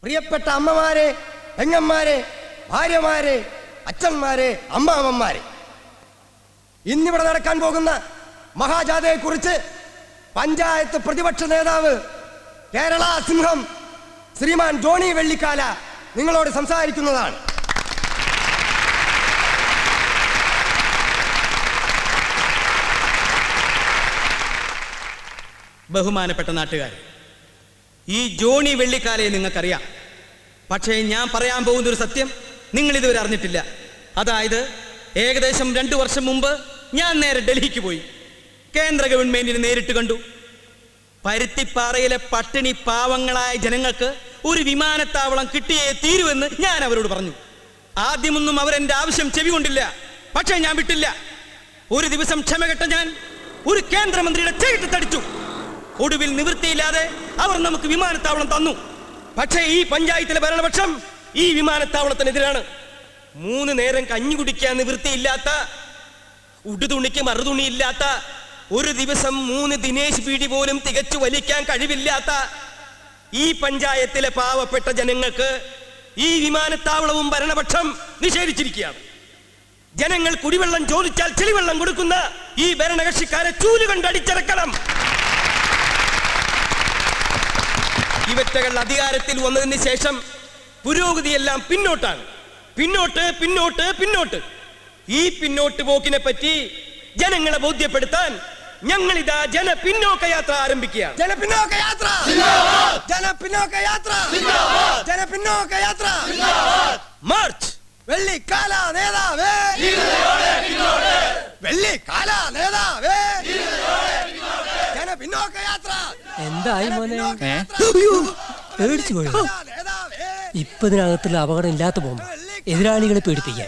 പ്രിയപ്പെട്ട അമ്മമാരെ, പെങ്ങന്മാരെ, ഭാര്യമാരെ, അച്ഛന്മാരെ, അമ്മാവന്മാരെ, ഇന്നിവിടെ നടക്കാൻ പോകുന്ന മഹാജാഥയെക്കുറിച്ച് പഞ്ചായത്ത് പ്രതിപക്ഷ നേതാവ് കേരള സിംഹം ശ്രീമാൻ ജോണി വെള്ളിക്കാല നിങ്ങളോട് സംസാരിക്കുന്നതാണ്. ബഹുമാനപ്പെട്ട നാട്ടുകാർ, ഈ ജോണി വെള്ളിക്കാലയെ നിങ്ങൾക്കറിയാം. പക്ഷേ ഞാൻ പറയാൻ പോകുന്നൊരു സത്യം നിങ്ങൾ ഇതുവരെ അറിഞ്ഞിട്ടില്ല. അതായത് ഏകദേശം 2 വർഷം മുമ്പ് ഞാൻ നേരെ ഡൽഹിക്ക് പോയി. കേന്ദ്ര ഗവൺമെന്റിനെ നേരിട്ട് കണ്ടു. പരുത്തിപ്പാറയിലെ പട്ടിണി പാവങ്ങളായ ജനങ്ങൾക്ക് ഒരു വിമാനത്താവളം കിട്ടിയേ തീരുവെന്ന് ഞാൻ അവരോട് പറഞ്ഞു. ആദ്യമൊന്നും അവരെന്റെ ആവശ്യം ചെവി കൊണ്ടില്ല. പക്ഷേ ഞാൻ വിട്ടില്ല. ഒരു ദിവസം ക്ഷമകെട്ട ഞാൻ ഒരു കേന്ദ്രമന്ത്രിയുടെ ചെവിട്ട് തടിച്ചു. ഒടുവിൽ നിവൃത്തിയില്ലാതെ അവർ നമുക്ക് വിമാനത്താവളം തന്നു. പക്ഷേ ഈ പഞ്ചായത്തിലെ ഭരണപക്ഷം ഈ വിമാനത്താവളത്തിനെതിരാണ്. 3 നേരം കഞ്ഞി കുടിക്കാൻ നിവൃത്തിയില്ലാത്ത, ഉടുതുണിക്ക് മറുതുണിയില്ലാത്ത, ഒരു ദിവസം 3 ദിനേശ് പീടി പോലും തികച്ചു വലിക്കാൻ കഴിവില്ലാത്ത ഈ പഞ്ചായത്തിലെ പാവപ്പെട്ട ജനങ്ങൾക്ക് ഈ വിമാനത്താവളവും ഭരണപക്ഷം നിഷേധിച്ചിരിക്കുകയാണ്. ജനങ്ങൾ കുടിവെള്ളം ചോദിച്ചാൽ ചെളിവെള്ളം കൊടുക്കുന്ന ഈ ഭരണകക്ഷിക്കാരെ ചൂലുകൊണ്ട് അടിച്ചിറക്കണം. ഇവറ്റകൾ അധികാരത്തിൽ വന്നതിന് ശേഷം പുരോഗതിയെല്ലാം പിന്നോട്ടാണ്. പിന്നോട്ട് പിന്നോട്ട് പിന്നോട്ട്. ഈ പിന്നോട്ട് പോക്കിനെ പറ്റി ജനങ്ങളെ ബോധ്യപ്പെടുത്താൻ ഞങ്ങൾ ഇതാ ജനപിന്നോക്ക യാത്ര ആരംഭിക്കുകയാണ്. ജനപിന്നോക്ക യാത്ര, ജനപിന്നോക്ക യാത്ര, ജനപിന്നോക്ക യാത്ര. മാർച്ച്. വെള്ളിക്കാല നേതാവേ, വെള്ളിക്കാല നേതാവേ, ജനപിന്നോക്ക യാത്ര. എന്തായി മോനെ? പേടിച്ചു പോയോ? ഇപ്പൊ ഇതിനകത്തുള്ള അപകടം ഇല്ലാത്ത പോകുമ്പോ എതിരാളികളെ പേടിപ്പിക്കാൻ.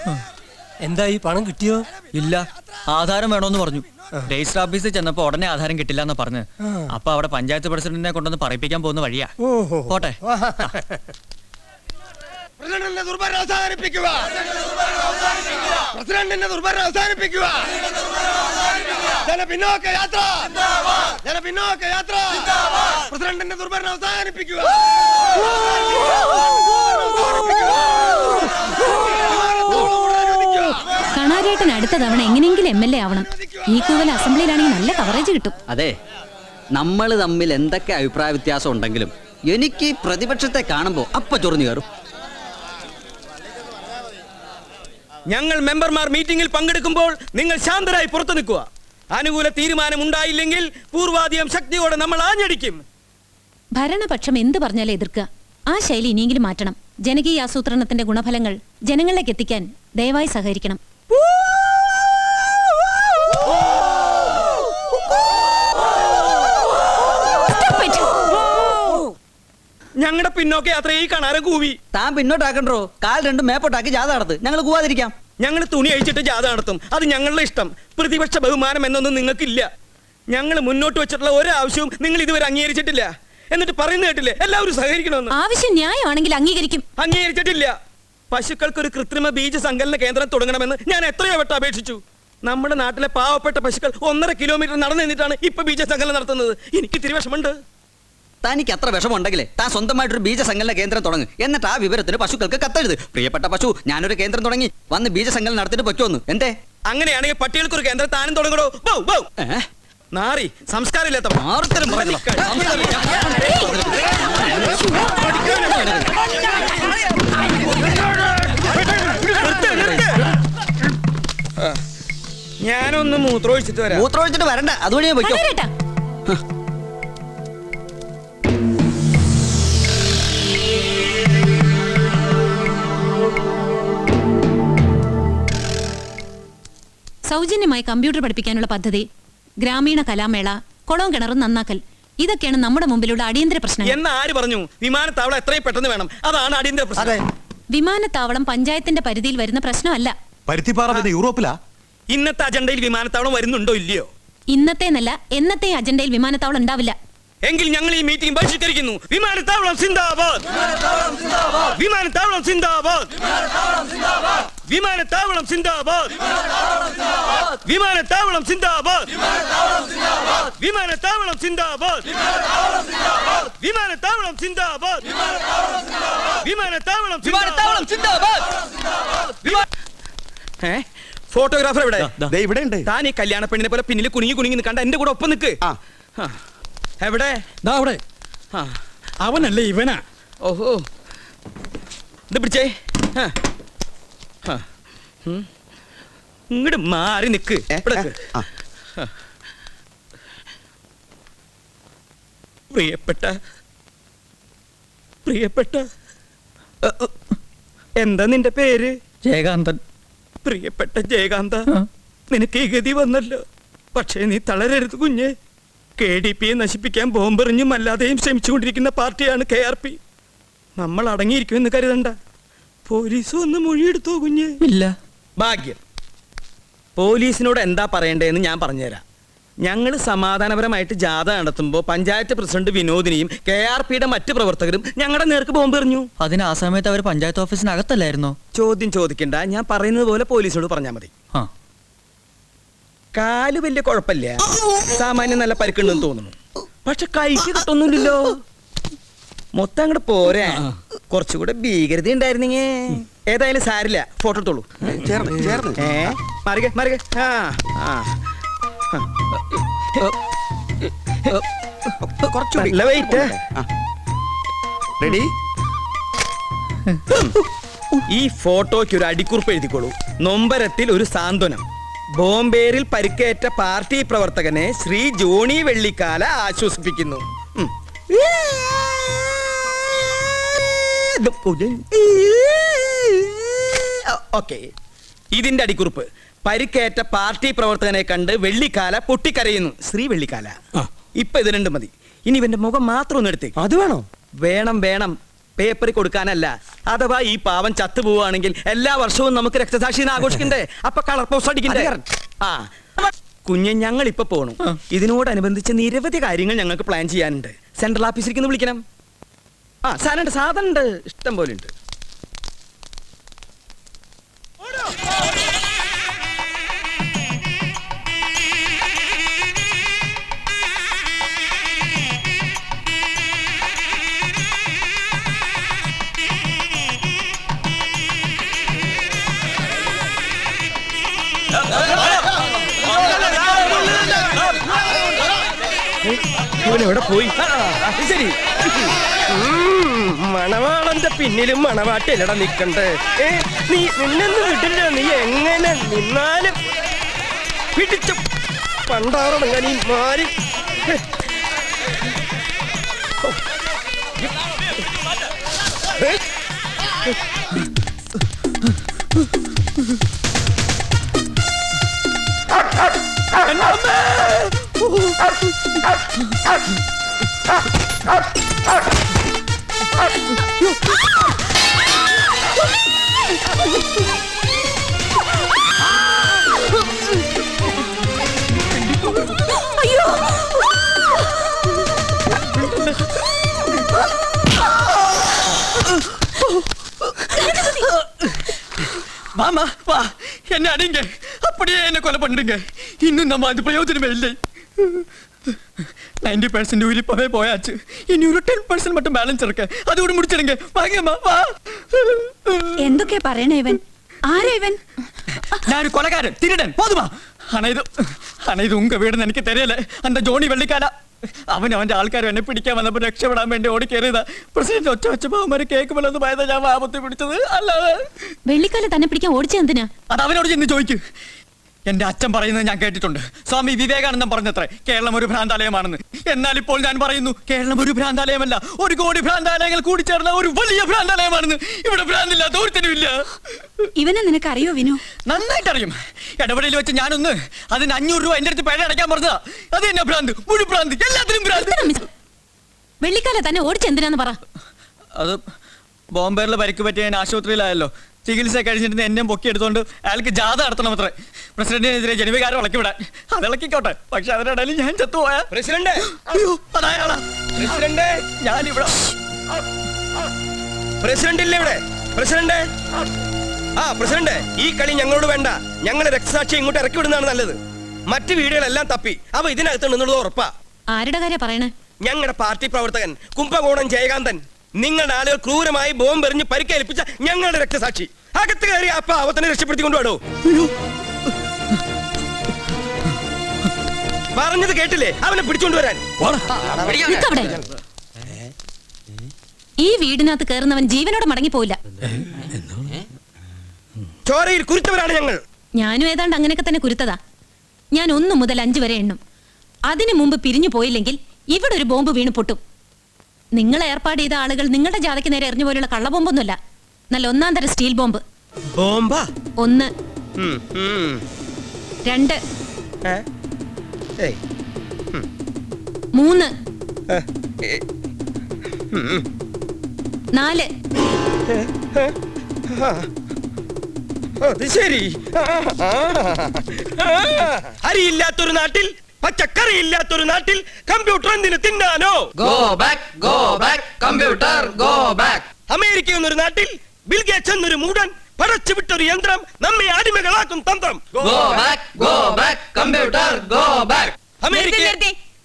എന്തായി, പണം കിട്ടിയോ? ഇല്ല, ആധാരം വേണോന്ന് പറഞ്ഞു. രജിസ്റ്റർ ഓഫീസിൽ ചെന്നപ്പോ ഉടനെ ആധാരം കിട്ടില്ല എന്ന് പറഞ്ഞ്. അപ്പൊ അവിടെ പഞ്ചായത്ത് പ്രസിഡന്റിനെ കൊണ്ടൊന്ന് പറയിപ്പിക്കാൻ പോകുന്ന വഴിയാ. പോട്ടെ. പ്രസിഡന്റിന്റെ ദുർഭരണം അവസാനിപ്പിക്കുക, പ്രസിഡന്റിന്റെ ദുർഭരണം അവസാനിപ്പിക്കുക. ജനപിന്നോക്ക യാത്ര, ജനപിന്നോക്ക യാത്ര, പ്രസിഡന്റിന്റെ ദുർഭരണം അവസാനിപ്പിക്കുക. കണാരേട്ടൻ അടുത്ത തവണ എങ്ങനെയെങ്കിലും MLA ആവണം. ഈ കൂവൽ അസംബ്ലിയിലാണെങ്കിൽ നല്ല കവറേജ് കിട്ടും. അതെ, നമ്മൾ തമ്മിൽ എന്തൊക്കെ അഭിപ്രായ വ്യത്യാസം ഉണ്ടെങ്കിലും എനിക്ക് പ്രതിപക്ഷത്തെ കാണുമ്പോ അപ്പ ചൊറിഞ്ഞു കയറും. ഞങ്ങൾ മെമ്പർമാർ മീറ്റിംഗിൽ പങ്കെടുക്കുമ്പോൾ നിങ്ങൾ ശാന്തരായി പുറത്തു നിൽക്കുക. അനുകൂല തീരുമാനം ഉണ്ടായില്ലെങ്കിൽ പൂർവാധികം ശക്തിയോടെ നമ്മൾ ആഞ്ഞടിക്കും. ഭരണപക്ഷം എന്ത് പറഞ്ഞാലും എതിർക്കുക. ആ ശൈലി ഇനിയെങ്കിലും മാറ്റണം. ജനകീയ ആസൂത്രണത്തിന്റെ ഗുണഫലങ്ങൾ ജനങ്ങളിലേക്ക് എത്തിക്കാൻ ദയവായി സഹകരിക്കണം. ഞങ്ങളുടെ പിന്നോക്ക യാത്ര ഈ കണാരം കൂവി. താൻ പിന്നോട്ടാക്കണ്ടോ? കാൽ 2 മേപ്പോട്ടാക്കി ജാഥ നടത്ത്. ഞങ്ങൾ കൂവാതിരിക്കാം. ഞങ്ങൾ തുണി അഴിച്ചിട്ട് ജാഥ നടത്തും. അത് ഞങ്ങളുടെ ഇഷ്ടം. പ്രതിപക്ഷ ബഹുമാനം എന്നൊന്നും നിങ്ങൾക്കില്ല. ഞങ്ങൾ മുന്നോട്ട് വെച്ചിട്ടുള്ള ഒരാവശ്യവും നിങ്ങൾ ഇതുവരെ അംഗീകരിച്ചിട്ടില്ല. എന്നിട്ട് പറയുന്ന കേട്ടില്ലേ എല്ലാവരും സഹകരിക്കണമെന്ന്. ആവശ്യം ന്യായമാണെങ്കിൽ അംഗീകരിക്കും. അംഗീകരിച്ചിട്ടില്ല. പശുക്കൾക്കൊരു കൃത്രിമ ബീജ സങ്കലന കേന്ദ്രം തുടങ്ങണമെന്ന് ഞാൻ എത്രയോ വട്ടം അപേക്ഷിച്ചു. നമ്മുടെ നാട്ടിലെ പാവപ്പെട്ട പശുക്കൾ 1.5 കിലോമീറ്റർ നടന്നു നിന്നിട്ടാണ് ഇപ്പൊ ബീജ സങ്കലനം നടത്തുന്നത്. എനിക്ക് ഇത്തിരി വിഷമമുണ്ട്. തനിക്ക് അത്ര വിഷമമുണ്ടെങ്കിലേ താൻ സ്വന്തമായിട്ടൊരു ബീജസങ്കലന കേന്ദ്രം തുടങ്ങും. എന്നിട്ട് ആ വിവരത്തിന് പശുക്കൾക്ക് കത്തെഴുത്. പ്രിയപ്പെട്ട പശു, ഞാനൊരു കേന്ദ്രം തുടങ്ങി, വന്ന് ബീജസങ്കലനം നടത്തിട്ട് പറ്റുമെന്ന്. എന്തേ? അങ്ങനെയാണെങ്കിൽ പട്ടികൾക്ക് ഒരു കേന്ദ്രം താനും തുടങ്ങണോ? നാറി സംസ്കാരം ഇല്ലാത്ത ഞാനൊന്ന് മൂത്രമൊഴിച്ചിട്ട് വരാം. മൂത്രമൊഴിച്ചിട്ട് വരണ്ട, അതുവഴി ഞാൻ വയ്ക്കും. സൗജന്യമായി കമ്പ്യൂട്ടർ പഠിപ്പിക്കാനുള്ള പദ്ധതി, ഗ്രാമീണ കലാമേള, കുളവും കിണറും നന്നാക്കൽ, ഇതൊക്കെയാണ് നമ്മുടെ മുമ്പിലുള്ള അടിയന്തര പ്രശ്നങ്ങൾ. എന്ന് ആര് പറഞ്ഞു? വിമാനത്താവളം എത്രയും പെട്ടെന്ന് വേണം. അതാണ് അടിയന്തര പ്രശ്നം. വിമാനത്താവളം പഞ്ചായത്തിന്റെ പരിധിയിൽ വരുന്ന പ്രശ്നമല്ല. യൂറോപ്പിലാ. ഇന്നത്തെ അജണ്ടയിൽ വിമാനത്താവളം വരുന്നുണ്ടോ ഇല്ലയോ? ഇന്നത്തേന്നല്ല, എന്നത്തെ അജണ്ടയിൽ വിമാനത്താവളം ഉണ്ടാവില്ല. എങ്കിൽ ഞങ്ങൾ ഈ മീറ്റിംഗ് ബഹിഷ്കരിക്കുന്നു. വിമാനത്താവളം സിന്ദാബാദ്, വിമാനത്താവളം സിന്ദാബാദ്, വിമാനത്താവളം സിന്ദാബാദ്, വിമാനത്താവളം സിന്ദാബാദ്, വിമാനത്താവളം സിന്ദാബാദ്, വിമാനത്താവളം സിന്ദാബാദ്. വിമാനത്താവളം സിന്ദാബാദ്. ഫോട്ടോഗ്രാഫർ എവിടെ? ഇവിടെ ഉണ്ട്. താൻ ഈ കല്യാണ പെണ്ണിനെ പോലെ പിന്നിൽ കുനിങ്ങി കുനിങ്ങി നിൽക്കണ്ട, എന്റെ കൂടെ ഒപ്പം നിൽക്ക്. എവിടെ? അവിടെ ആ, അവനല്ലേ ഇവനാ. ഓഹോ, ഇത് പിടിച്ചേ. ഇങ്ങോട്ട് മാറി നിക്ക്. ഇവിടെ നിക്ക്. പ്രിയപ്പെട്ട എന്താ നിന്റെ പേര്? ജയകാന്തൻ. പ്രിയപ്പെട്ട ജയകാന്ത, നിനക്ക് ഈ ഗതി വന്നല്ലോ. പക്ഷേ നീ തളരരുത് കുഞ്ഞെ. KDP യെ നശിപ്പിക്കാൻ ബോംബെറിഞ്ഞും അല്ലാതെയും ശ്രമിച്ചുകൊണ്ടിരിക്കുന്ന പാർട്ടിയാണ് KRP. നമ്മൾ അടങ്ങിയിരിക്കുമെന്ന് കരുതണ്ട. പോലീസ് വന്ന് മൊഴിയെടുത്തോ കുഞ്ഞെ? ഇല്ല. ഭാഗ്യം. പോലീസിനോട് എന്താ പറയണ്ടേന്ന് ഞാൻ പറഞ്ഞുതരാം. ഞങ്ങൾ സമാധാനപരമായിട്ട് ജാഥ നടത്തുമ്പോൾ പഞ്ചായത്ത് പ്രസിഡന്റ് വിനോദിനിയും KRPയുടെ മറ്റു പ്രവർത്തകരും ഞങ്ങളുടെ നേർക്ക് ബോംബെറിഞ്ഞു. അതിന് ആ സമയത്ത് അവർ പഞ്ചായത്ത് ഓഫീസിനകത്തല്ലായിരുന്നോ? ചോദ്യം ചോദിക്കണ്ട, ഞാൻ പറയുന്നത് പോലെ പോലീസിനോട് പറഞ്ഞാൽ മതി. ആ, കാല് വലിയ കുഴപ്പമില്ല, സാമാന്യം നല്ല പരിക്കുണ്ടെന്ന് തോന്നുന്നു. പക്ഷെ കൈക്ക് കിട്ടൊന്നുമില്ലല്ലോ. മൊത്തം അങ്ങോട്ട് പോരാ, കുറച്ചുകൂടെ ഭീകരത ഉണ്ടായിരുന്നെങ്കി. ഏതായാലും സാരില്ല, ഫോട്ടോ എടുത്തോളൂ. മറിക. നല്ല വെയിറ്റ്. റെഡി? ഈ ഫോട്ടോയ്ക്ക് ഒരു അടിക്കുറിപ്പ് എഴുതിക്കോളൂ. നൊമ്പരത്തിൽ ഒരു സാന്ത്വനം. ബോംബേറിൽ പരിക്കേറ്റ പാർട്ടി പ്രവർത്തകനെ ശ്രീ ജോണി വെള്ളിക്കാല ആശ്വസിപ്പിക്കുന്നു. ഓക്കെ, ഇതിന്റെ അടിക്കുറിപ്പ്: പരിക്കേറ്റ പാർട്ടി പ്രവർത്തകനെ കണ്ട് വെള്ളിക്കാല പൊട്ടിക്കരയുന്നു. ശ്രീ വെള്ളിക്കാല. ഇപ്പൊ ഇത് രണ്ടും മതി. ഇനി ഇവന്റെ മുഖം മാത്രം ഒന്ന് എടുത്തേ. അത് വേണോ? വേണം. പേപ്പറിൽ കൊടുക്കാനല്ല. അഥവാ ഈ പാവം ചത്തുപോവുകയാണെങ്കിൽ എല്ലാ വർഷവും നമുക്ക് രക്തസാക്ഷിനെ ആഘോഷിക്കണ്ടേ? അപ്പൊ കളർ പോസ്റ്റ് അടിക്കണ്ടേ? ആ കുഞ്ഞെ, ഞങ്ങൾ ഇപ്പൊ പോണു. ഇതിനോടനുബന്ധിച്ച് നിരവധി കാര്യങ്ങൾ ഞങ്ങൾക്ക് പ്ലാൻ ചെയ്യാനുണ്ട്. സെൻട്രൽ ഓഫീസിലേക്ക് വിളിക്കണം. സാധനം ഉണ്ട്, ഇഷ്ടം പോലെ ഉണ്ട്. ഇവനെവിടെ പോയി? ശരി, മണവാളന്റെ പിന്നിലും മണവാട്ടിലട നിക്കണ്ടേ? നീ നിന്നെന്ന് വിട്ടില്ല. നീ എങ്ങനെ നിന്നാലും പിടിച്ചു പണ്ടാറടങ്ങാൻ ഈ മാറി. வாமா வா, என்ன அடிங்க, அப்படியே என்ன கொலை பண்ணுங்க. இன்னும் நம்ம அது பிரயோஜனமே இல்லை. 90% ഉരിപ്പവേ പോയാச்சு. ഇനി ഒരു 10% மட்டும் ബാലൻസ് ഇருக்கு. അതുകൂടി മുടിച്ചിടുங்க. വാങ്ങമ്മ വാ. എന്തൊക്കെയാ പറയണേ ഇവൻ? ആരാ ഇവൻ? ഞാൻ കൊലകാരൻ, തിരുടൻ, പോതുമാ. ആണ ഇത് ഉങ്ക വീടെന്ന് എനിക്ക് തെരയല്ലേ. അന്ത ജോണി വെള്ളിക്കാല അവന്റെ ആൾക്കാരും എന്നെ പിടിക്കാൻ വന്നപ്പോൾ രക്ഷപ്പെടാൻ വേണ്ടി ഓടി കയറിയതാ. പ്രസിഡന്റ് ഒച്ചമാര് കേൾക്കുമ്പോഴൊന്ന് ഭയത ഞാൻ ആപത്തി പിടിച്ചത്. അല്ലാതെ വെള്ളിക്കാല തന്നെ പിടിക്കാൻ ഓടിച്ചെന്തിനാ? അത് അവനോട് ചെന്ന് ചോദിക്കൂ. എന്റെ അച്ഛൻ പറയുന്നത് ഞാൻ കേട്ടിട്ടുണ്ട്. സ്വാമി വിവേകാനന്ദൻ പറഞ്ഞത്രേ കേരളം ഒരു ഭ്രാന്താലയമാണെന്ന്. എന്നാൽ ഇപ്പോൾ ഞാൻ പറയുന്നു, കേരളം ഒരു ഭ്രാന്താലയമല്ല, 1 കോടി ഭ്രാന്താലയങ്ങൾ കൂടി ചേർന്ന ഒരു വലിയ ഭ്രാന്താലയമാണെന്ന്. ഇവിടെ ഭ്രാന്തില്ലാത്ത ഒരുത്തനും ഇല്ല. ഇവനെ നിനക്കറിയോ വിനു? നന്നായിട്ട് അറിയും. ഇടപെടലിൽ വെച്ച് ഞാനൊന്ന് അതിന് 500 രൂപ എന്റെ അടുത്ത് പേഴ അടയ്ക്കാൻ പറഞ്ഞതാ. അത് തന്നെ ഭ്രാന്ത്, മുഴു ഭ്രാന്ത്, എല്ലാത്തിനും ഭ്രാന്ത്. വെള്ളിക്കാല തന്നെ ഓടിച്ചെന്തിനാന്ന് പറ. അത് ബോംബേറിൽ പരിക്ക് പറ്റിയ ഞാൻ ആശുപത്രിയിലായല്ലോ. ചികിത്സ കഴിഞ്ഞിട്ട് എന്നെ പൊക്കിയെടുത്തോണ്ട് അയാൾക്ക് ജാഥ നടത്തണം അത്രേ. പ്രസിഡന്റിനെതിരെ ജനവികാരം ഇളക്കി വിടാൻ. അത് ഇളക്കിക്കോട്ടെ, പക്ഷെ അതിനിടയിൽ ഞാൻ ചത്തുപോയാ. പ്രസിഡന്റ്, അയ്യോ അതായാളാ. പ്രസിഡന്റ്, ഞാനിവിടെ പ്രസിഡന്റ് ഇല്ല ഇവിടെ. പ്രസിഡന്റ്, പ്രസിഡന്റ്, ഈ കളി ഞങ്ങളോട് വേണ്ട. ഞങ്ങൾ രക്തസാക്ഷി ഇങ്ങോട്ട് ഇറക്കി വിടുന്നതാണ് നല്ലത്. മറ്റു വീടുകളെല്ലാം തപ്പി അവ ഇതിനകത്തുണ്ടെന്നുള്ളത് ഉറപ്പാ. ആരുടെ കാര്യം പറയണേ? ഞങ്ങളുടെ പാർട്ടി പ്രവർത്തകൻ കുംഭകോണം ജയകാന്തൻ. നിങ്ങളുടെ ആളുകൾ ക്രൂരമായി ബോംബ് എറിഞ്ഞ് പരിക്കേൽപ്പിച്ച ഞങ്ങളുടെ രക്തസാക്ഷി അകത്ത് കയറി ആ പാവത്തിനെ രക്ഷപ്പെടുത്തി കൊണ്ടുപോടോ. പറഞ്ഞത് കേട്ടില്ലേ? അവനെ പിടിച്ചോണ്ടുവരാൻ. നിക്കവിടെ. ഈ വീടിനകത്ത് കയറുന്നവൻ ജീവനോടെ മടങ്ങിപ്പോയില്ല. ചോരയിൽ കുരുത്തവരാണ് ഞങ്ങൾ. ഞാനും ഏതാണ്ട് അങ്ങനെയൊക്കെ തന്നെ കുരുത്തതാ. ഞാൻ 1 മുതൽ 5 വരെ എണ്ണും. അതിനു മുമ്പ് പിരിഞ്ഞു പോയില്ലെങ്കിൽ ഇവിടെ ഒരു ബോംബ് വീണ് പൊട്ടും. നിങ്ങൾ ഏർപ്പാട് ചെയ്ത ആളുകൾ നിങ്ങളുടെ ജാഥയ്ക്ക് നേരെ എറിഞ്ഞു പോലുള്ള കള്ളബോംബൊന്നുമല്ല. നല്ല 1-ാം തരം സ്റ്റീൽ ബോംബ്. ബോംബാ? 1 2 3 4. അത് ശരി. അരിയില്ലാത്തൊരു നാട്ടിൽ, പച്ചക്കറിയില്ലാത്തൊരു നാട്ടിൽ കമ്പ്യൂട്ടർ എന്തിനു തിന്നാനോ? അമേരിക്ക എന്നൊരു നാട്ടിൽ ബിൽഗേറ്റ്സ് എന്നൊരു മൂടൻ പടച്ചു വിട്ടൊരു യന്ത്രം നമ്മെ അടിമകളാക്കും തന്ത്രം.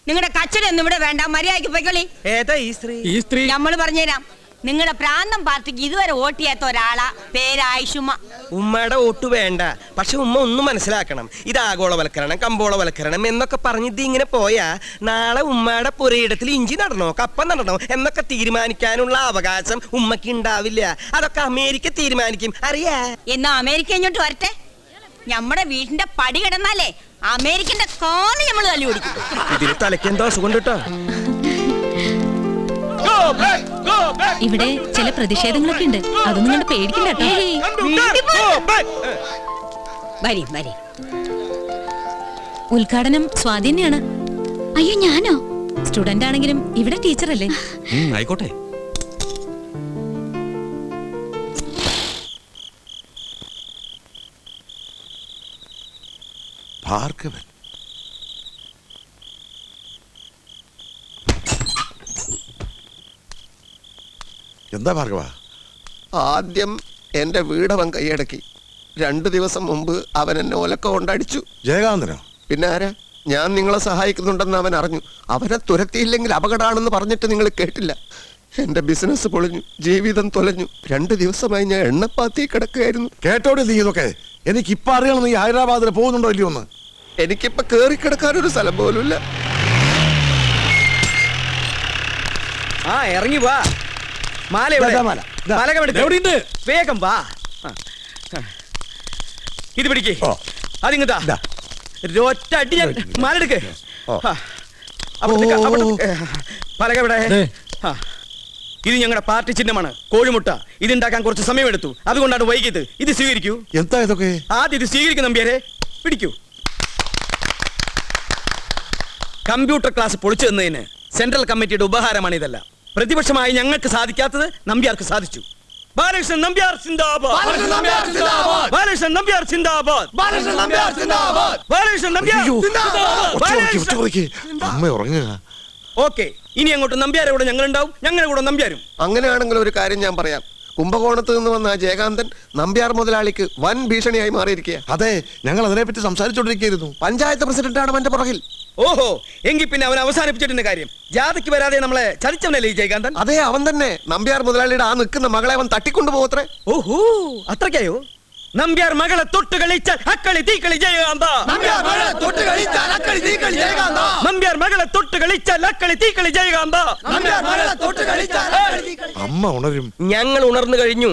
നിങ്ങളുടെ കച്ചടൊന്നും ഇവിടെ വേണ്ട, മര്യാദയ്ക്ക് പോയിക്കോളി. ഏതാ ഈ സ്ത്രീ? നമ്മള് പറഞ്ഞുതരാം. നിങ്ങളുടെ പ്രാന്തം പാർട്ടിക്ക് ഇതുവരെ വോട്ട് ചെയ്യാത്ത ഒരാളാ, പേര് ആയിഷുമ്മ. ഉമ്മയുടെ വോട്ട് വേണ്ട, പക്ഷെ ഉമ്മ ഒന്നും മനസ്സിലാക്കണം. ഇത് ആഗോളവൽക്കരണം, കമ്പോളവൽക്കരണം എന്നൊക്കെ പറഞ്ഞ് ഇത് ഇങ്ങനെ പോയാ നാളെ ഉമ്മയുടെ പുരയിടത്തിൽ ഇഞ്ചി നടണോ കപ്പ നടണോ എന്നൊക്കെ തീരുമാനിക്കാനുള്ള അവകാശം ഉമ്മക്ക് ഉണ്ടാവില്ല. അതൊക്കെ അമേരിക്ക തീരുമാനിക്കും, അറിയാ? എന്നാ അമേരിക്ക ഇങ്ങോട്ട് വരട്ടെ. നമ്മുടെ വീടിന്റെ പടി കിടന്നാലേ അമേരിക്കന്റെ കാല് നമ്മള് തല്ലി ഓടിക്കും. ഇതിന് തലയ്ക്ക് എന്തോ അസുഖം കേട്ടോ. ഇവിടെ ചില പ്രതിഷേധങ്ങളൊക്കെ ഉണ്ട്. അതൊന്നും കണ്ട് പേടിക്കില്ല കേട്ടോ. ഉദ്ഘാടനം സ്വാധീനാണ്. അയ്യോ ഞാനോ? സ്റ്റുഡന്റ് ആണെങ്കിലും ഇവിടെ ടീച്ചറല്ലേ. ആയിക്കോട്ടെ. ഭാർഗവൻ എന്താ ഭാർഗവ? ആദ്യം എന്റെ വീടവൻ കൈയടക്കി. 2 ദിവസം മുമ്പ് അവൻ എന്നെ ഒലക്ക കൊണ്ടടിച്ചു. ജയകാന്തനോ? പിന്നെ ആരാ? ഞാൻ നിങ്ങളെ സഹായിക്കുന്നുണ്ടെന്ന് അവൻ അറിഞ്ഞു. അവനെ തുരത്തിയില്ലെങ്കിൽ അപകടമാണെന്ന് പറഞ്ഞിട്ട് നിങ്ങൾ കേട്ടില്ല. എന്റെ ബിസിനസ് പൊളിഞ്ഞു, ജീവിതം തൊലഞ്ഞു. 2 ദിവസമായി ഞാൻ എണ്ണപ്പാത്തി കിടക്കുകയായിരുന്നു. കേട്ടോടെ നീ ഇതൊക്കെ? എനിക്കിപ്പോ അറിയണം നീ ഹൈദരാബാദിൽ പോകുന്നുണ്ടോ ഇല്ലയോ എന്ന്. എനിക്കിപ്പോ കേറി കിടക്കാനൊരു സ്ഥലം പോലുമില്ല. ഇറങ്ങി വാ. വേഗം വാ. ഇത് പിടിക്കേ. അതിങ്ങതാ ഒറ്റ അടി ഞാൻ മാലെടുക്ക്. പലക ഇവിടെ. ഇത് ഞങ്ങളുടെ പാർട്ടി ചിഹ്നമാണ്, കോഴിമുട്ട. ഇതുണ്ടാക്കാൻ കുറച്ച് സമയമെടുത്തു, അതുകൊണ്ടാണ് വൈകിയത്. ഇത് സ്വീകരിക്കൂ. എന്താ ഇതൊക്കെ? ആദ്യം ഇത് സ്വീകരിക്കും നമ്പ്യാരെ. പിടിക്കൂ. കമ്പ്യൂട്ടർ ക്ലാസ് പൊളിച്ചു തന്നതിന് സെൻട്രൽ കമ്മിറ്റിയുടെ ഉപഹാരമാണ് ഇതെല്ലാം. പ്രതിപക്ഷമായി ഞങ്ങൾക്ക് സാധിക്കാത്തത് നമ്പ്യാർക്ക് സാധിച്ചു. ബാലകൃഷ്ണൻ നമ്പ്യാർ സിന്ദാബാദ്. ബാലകൃഷ്ണൻ നമ്പ്യാർ സിന്ദാബാദ്. ബാലകൃഷ്ണൻ നമ്പ്യാർ. അമ്മ ഉറങ്ങുക. ഓക്കെ, ഇനി അങ്ങോട്ട് നമ്പ്യാരെ കൂടെ ഞങ്ങളുണ്ടാവും, ഞങ്ങളുടെ കൂടെ നമ്പ്യാരും. അങ്ങനെയാണെങ്കിൽ ഒരു കാര്യം ഞാൻ പറയാം. കുംഭകോണത്ത് നിന്ന് വന്ന ജയകാന്തൻ നമ്പ്യാർ മുതലാളിക്ക് വൻ ഭീഷണിയായി മാറിയിരിക്കുക. അതെ, ഞങ്ങൾ അതിനെപ്പറ്റി സംസാരിച്ചോണ്ടിരിക്കുന്നു. പഞ്ചായത്ത് പ്രസിഡന്റാണ് അവന്റെ പുറകിൽ. ഓഹോ, എങ്കിൽ പിന്നെ അവൻ അവസാനിപ്പിച്ചിട്ടുണ്ട് കാര്യം. ജാഥയ്ക്ക് വരാതെ നമ്മളെ ചതിച്ചവനല്ലേ ഈ ജയകാന്തൻ? അതെ, അവൻ തന്നെ. നമ്പ്യാർ മുതലാളിയുടെ ആ നിൽക്കുന്ന മകളെ അവൻ തട്ടിക്കൊണ്ടു പോകത്രേ. ഓഹോ, അത്രയ്ക്കായോ? നമ്പ്യാർ മകളെ തൊട്ട് കളിച്ചാൽ അക്കളി തീക്കളി ജയകാന്ത. നമ്പ്യാർ മകളെ തൊട്ട് കളിച്ചാൽ അക്കളി തീക്കളി ജയകാന്ത. അമ്മ ഉണരും. ഞങ്ങൾ ഉണർന്നു കഴിഞ്ഞു.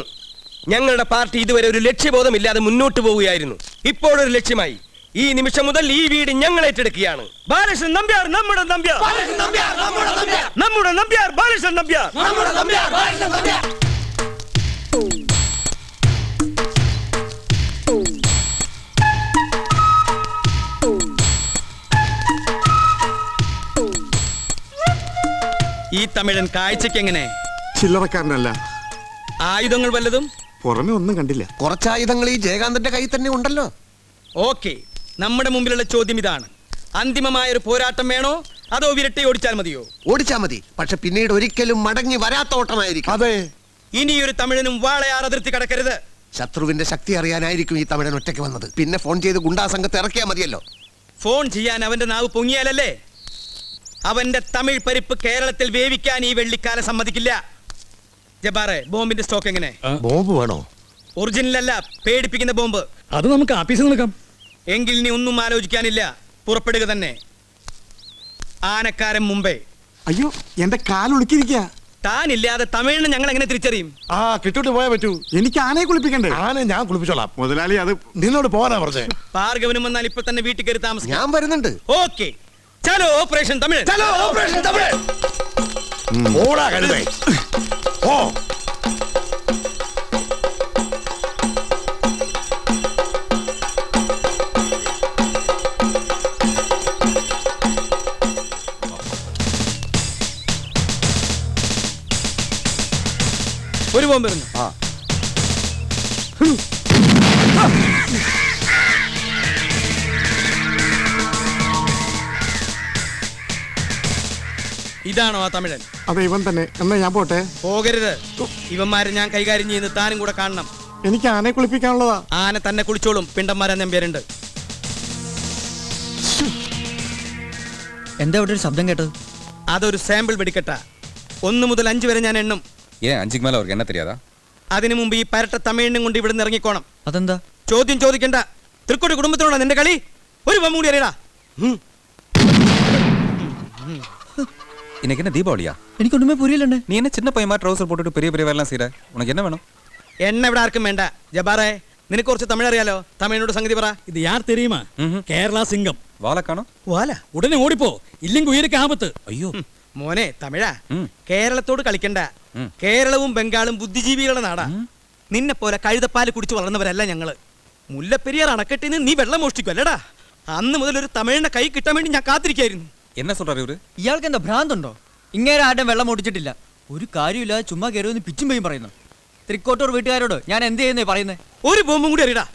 ഞങ്ങളുടെ പാർട്ടി ഇതുവരെ ഒരു ലക്ഷ്യബോധമില്ലാതെ മുന്നോട്ട് പോവുകയായിരുന്നു. ഇപ്പോഴൊരു ലക്ഷ്യമായി. ഈ നിമിഷം മുതൽ ഈ വീട് ഞങ്ങൾ ഏറ്റെടുക്കുകയാണ്. ബാലകൃഷ്ണൻ നമ്പ്യാർ നമ്മുടെ നമ്പ്യാർ. നമ്മുടെ നമ്പ്യാർ ബാലകൃഷ്ണൻ നമ്പ്യാർ. ഈ തമിഴൻ കാഴ്ചക്ക് എങ്ങനെ? ചില്ലറക്കാരനല്ല. ആയുധങ്ങൾ വല്ലതും? പുറമെ ഒന്നും കണ്ടില്ല. കുറച്ചായുധങ്ങൾ ഈ ജയകാന്തന്റെ കയ്യിൽ തന്നെ ഉണ്ടല്ലോ. ഓക്കെ, നമ്മുടെ മുമ്പിലുള്ള ചോദ്യം ഇതാണ്. അന്തിമമായ ഒരു പോരാട്ടം വേണോ, അതോ വിരട്ടി ഓടിച്ചാൽ മതിയോ? ഓടിച്ചാൽ മതി, പക്ഷെ പിന്നീട് ഒരിക്കലും മടങ്ങി വരാത്ത ഓട്ടമായിരിക്കും. അതെ, ഇനിയൊരു തമിഴനും വാളയാർ അതിർത്തി കടക്കരുത്. ശത്രുവിന്റെ ശക്തി അറിയാനായിരിക്കും ഈ തമിഴൻ ഒറ്റയ്ക്ക് വന്നത്. പിന്നെ ഫോൺ ചെയ്ത് ഗുണ്ടാ സംഘത്തെ ഇറക്കിയാൽ മതിയല്ലോ. ഫോൺ ചെയ്യാൻ അവന്റെ നാവ് പൊങ്ങിയാലല്ലേ? അവന്റെ തമിഴ് പരിപ്പ് കേരളത്തിൽ വേവിക്കാൻ ഈ വെള്ളിക്കാലം സമ്മതിക്കില്ല. ജബാറെ ബോംബിന്റെ സ്റ്റോക്ക് എങ്ങനെ? ബോംബ് വേണോ? ഒറിജിനൽ അല്ല, പേടിപ്പിക്കുന്ന ബോംബ്. അത് നമുക്ക് ആഫീസിൽ നിൽക്കാം. എങ്കിൽ നീ ഒന്നും ആലോചിക്കാനില്ല, പുറപ്പെടുക തന്നെ. ആനക്കാരൻ മുംബൈ. അയ്യോ എന്റെ കാലൊളുക്കിരിക്ക. താനില്ലാതെ തമിഴിന് ഞങ്ങൾ എങ്ങനെ തിരിച്ചറിയും? ആ കിട്ടോട്ട് പോയാ പറ്റൂ. എനിക്ക് ആനയെ കുളിപ്പിക്കണ്ടേ? ആനയെ ഞാൻ കുളിപ്പിച്ചോളാം മുതലാളി. അത് നിന്നോട് പോകാനാ പറഞ്ഞേ. ഭാർഗവനും വന്നാൽ ഇപ്പൊ തന്നെ വീട്ടിൽ കയറി താമസിക്കാം. ഞാൻ വരുന്നുണ്ട്. ഓക്കെ, ചലോ ഓപ്പറേഷൻ തമിഴ്. ചലോ ഓപ്പറേഷൻ തമിഴ്. ഓടാ കഴുതേ. ഓ ഒരു ബോംബ് വരുന്നു. ഇതാണോ ആ തമിഴൻ? അതെ ഇവൻ തന്നെ. എന്നാ ഞാൻ പോട്ടെ. പോകരുത്, ഇവന്മാരെ ഞാൻ കൈകാര്യം ചെയ്യുന്നത് താനും കൂടെ കാണണം. എനിക്ക് ആനയെ കുളിപ്പിക്കാനുള്ളതാ. ആന തന്നെ കുളിച്ചോളും. പിണ്ടന്മാരെ നമ്പ്യാരുണ്ട്. എന്താ ഇവിടെ ഒരു ശബ്ദം കേട്ടത്? അതൊരു സാമ്പിൾ വെടിക്കെട്ട. 1 മുതൽ 5 വരെ ഞാൻ എണ്ണും. ஏன் 5க்கு மேல அவருக்கு என்ன தெரியாதா? അതിനു മുമ്പ് ഈ പരട്ട തമിഴിനും കൊണ്ട് ഇവിടെ നിന്ന് ഇറങ്ങിക്കോണം. അതെന്താ? ചോദ്യം ചോദിക്കണ്ട. തൃക്കോടി കുടുംബത്തിനോടാ നിന്റെ കളി. ഒരു ബോംബ് കൂടി അറിയടാ. இன்னைக்கு என்ன தீபாவளியா? എനിക്കൊന്നുമേ പുരിയില്ലണ്ടേ. நீ என்ன சின்ன பையன் மாதிரி ட்ரௌசர் போட்டுட்டு பெரிய பெரிய வேலைலாம் செய்யற? உனக்கு என்ன வேணும்? എണ്ണ ഇവിടെ ആർക്കും വേണ്ട. ജബാറെ, നിനക്ക് കുറച്ച് തമിഴ് അറിയാലോ. തമിഴിനോട് സംഗതി പറ. இது யார் தெரியுமா? கேரளா சிங்கம். வாழை காணோம். വാല உடனே ஓடிப்போ, இல்லைங்க உயிருக்கு ஆபத்து. ஐயோ മോനെ തമിഴാ, കേരളത്തോട് കളിക്കണ്ട. കേരളവും ബംഗാളും ബുദ്ധിജീവികളുടെ നാടാ. നിന്നെ പോലെ കഴുതപ്പാല് കുടിച്ച് വളർന്നവരല്ല ഞങ്ങള്. മുല്ലപ്പെരിയാർ അണക്കെട്ടിന്ന് നീ വെള്ളം മോഷ്ടിക്കും അല്ലടാ. അന്ന് മുതൽ ഒരു തമിഴിനെ കൈ കിട്ടാൻ വേണ്ടി ഞാൻ കാത്തിരിക്കായിരുന്നു. என்ன சொல்றாரு இவரு? ഇയാൾക്ക് എന്താ ഭ്രാന്തുണ്ടോ? ഇങ്ങനെ ആരുടെ വെള്ളം ഓടിച്ചിട്ടില്ല. ഒരു കാര്യമില്ലാതെ ചുമ്മാ കയറുമെന്ന് പിച്ചും പെയ്യും പറയുന്നു. തൃക്കോട്ടൂർ വീട്ടുകാരോട് ഞാൻ എന്ത് ചെയ്യുന്നേ പറയുന്നേ? ഒരു ബോംബും കൂടി അറിയടാ.